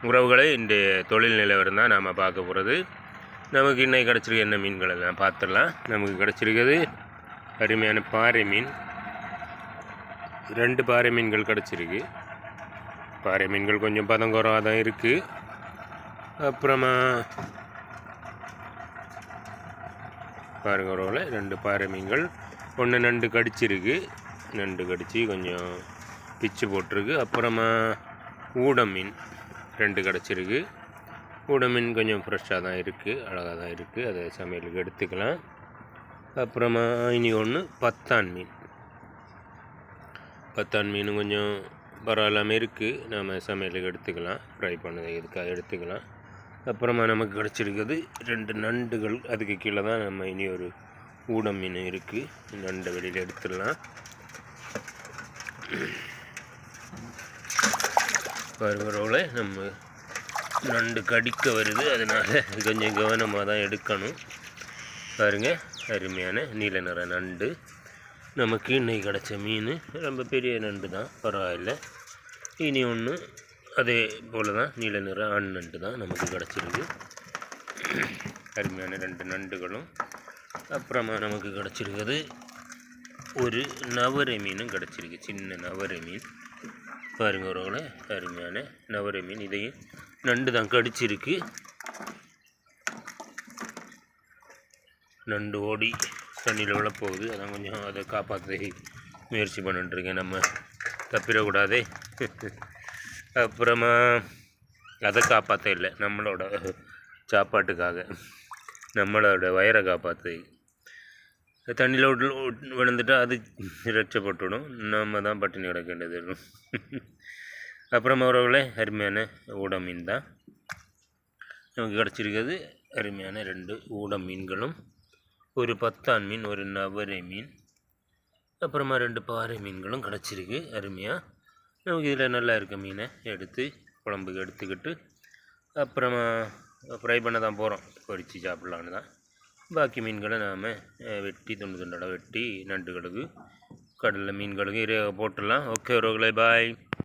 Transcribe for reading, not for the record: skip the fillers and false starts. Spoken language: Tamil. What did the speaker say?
உறவுகளை இன்றைய தொழில் நிலவரம் தான் நாம் பார்க்க போகிறது. நமக்கு இன்னைக்கு கிடச்சிருக்க என்ன மீன்கள் எல்லாம் பார்த்துடலாம். நமக்கு கிடச்சிருக்கிறது அருமையான பாறை மீன். 2 பாறை மீன்கள் கிடச்சிருக்கு. பாறை மீன்கள் கொஞ்சம் பதங்குறவாக தான் இருக்குது. அப்புறமா பாருங்க உறவுகளை, 2 பாறை மீன்கள். ஒன்று நண்டு கடிச்சிருக்கு. நண்டு கடிச்சு கொஞ்சம் பிச்சு போட்டிருக்கு. அப்புறமா ஊடம் மீன் 2 கிடச்சிருக்கு. ஊடம் மீன் கொஞ்சம் ஃப்ரெஷ்ஷாக தான் இருக்குது, அழகாக தான் இருக்குது, அதை சமையலுக்கு எடுத்துக்கலாம். அப்புறமா இனி ஒன்று பத்தான் மீன். பத்தான் மீன் கொஞ்சம் பரவாயில்லாமல் இருக்குது, நாம் சமையலுக்கு எடுத்துக்கலாம், ஃப்ரை பண்ணதை இதுக்காக எடுத்துக்கலாம். அப்புறமா நமக்கு கிடச்சிருக்குது 2 நண்டுகள். அதுக்கு கீழே தான் நம்ம இனி ஒரு ஊடம் மீன் இருக்குது. நண்டை வெளியில் எடுத்துடலாம். பருவரோவில் நம்ம நண்டு கடிக்க வருது, அதனால் கொஞ்சம் கவனமாக தான் எடுக்கணும். பாருங்கள், அருமையான நீல நிற நண்டு. நமக்கு இன்னைக்கு கிடச்ச மீன் ரொம்ப பெரிய நண்டு தான், பரவாயில்லை. இனி ஒன்று அதே போல் தான் நீல நிற ஆண் நண்டு தான் நமக்கு கிடச்சிருக்கு. அருமையான 2 நண்டுகளும். அப்புறமா நமக்கு கிடச்சிருக்குது ஒரு நவரை மீனும் கிடச்சிருக்கு, சின்ன நவரை மீன். பாருங்க உறவுகளை, அருமையான நவரை மீன். இதையும் நண்டு தான் கடிச்சிருக்கு. நண்டு ஓடி தண்ணியில் விழப்போகுது, அதான் கொஞ்சம் அதை காப்பாற்ற முயற்சி பண்ணிட்டுருக்கேன், நம்ம தப்பிடக்கூடாதே. அப்புறமா அதை காப்பாற்ற இல்லை, நம்மளோட சாப்பாட்டுக்காக, நம்மளோட வயிறை காப்பாற்று. தண்ணியில் விழுந்துட்டால் அது ரட்சப்பட்டுவிடும், நம்ம தான் பட்டினி கிடக்க வேண்டியது இருக்கும். அப்புறமா உறவுகளே, அருமையான ஊடம் மீன் தான் நமக்கு கிடச்சிருக்கிறது. அருமையான 2 ஊடம் மீன்களும், ஒரு பத்தான் மீன், ஒரு நவரை மீன், அப்புறமா 2 பாறை மீன்களும் கிடச்சிருக்கு. அருமையாக நமக்கு இதில் நல்லா இருக்க மீனை எடுத்து குழம்புக்கு எடுத்துக்கிட்டு அப்புறமா ஃப்ரை பண்ண தான் போகிறோம், பொரித்து சாப்பிட்லான்னு தான். பாக்கி மீன்களை நாம் வெட்டி துண்டு துண்டோட வெட்டி நண்டுகளுக்கு, கடலில் மீன்களுக்கு போட்டுடலாம். ஓகே உறவுகளே, பாய்.